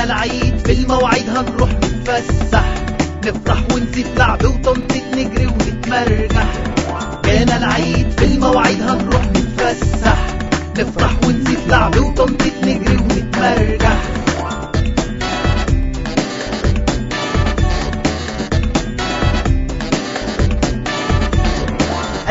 جانا العيد في المواعيد هنروح نتفسح، نفرح ونسيب لعب وتنطيط نجري ونتمرجح. جانا العيد في المواعيد هنروح نتفسح، نفرح ونسيب لعب وتنطيط نجري ونتمرجح.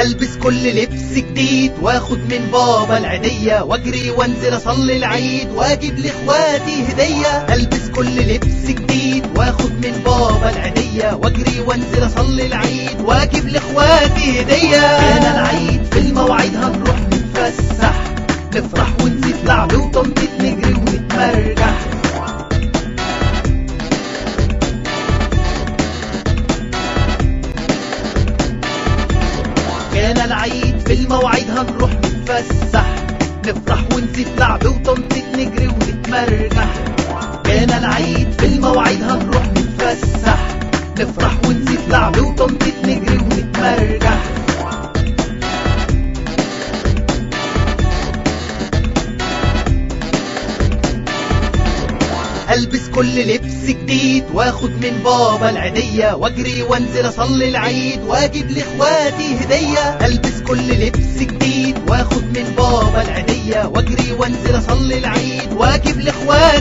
البس كل لبس جديد واخد من بابا العيدية، واجري وانزل اصلي العيد واجيب لاخواتي هدية. البس كل لبس جديد واخد من بابا العيدية، واجري وانزل اصلي العيد واجيب لاخواتي هدية. جانا العيد في المواعيد هنروح نتفسح، نفرح ونسيب لعب وتنطيط نجري ونتمرجح. جانا العيد في المواعيد هنروح نتفسح، نفرح ونسيب لعب وتنطيط نجري ونتمرجح. جانا العيد في المواعيد هنروح نتفسح، نفرح ونسيب لعب وتنطيط نجري ونتمرجح. البس كل لبس جديد واخد من بابا العيدية، واجري وانزل اصلي العيد واجيب لاخواتي هدية. البس كل لبس جديد واخد من بابا العيدية، واجري وانزل اصلي العيد واجيب لاخواتي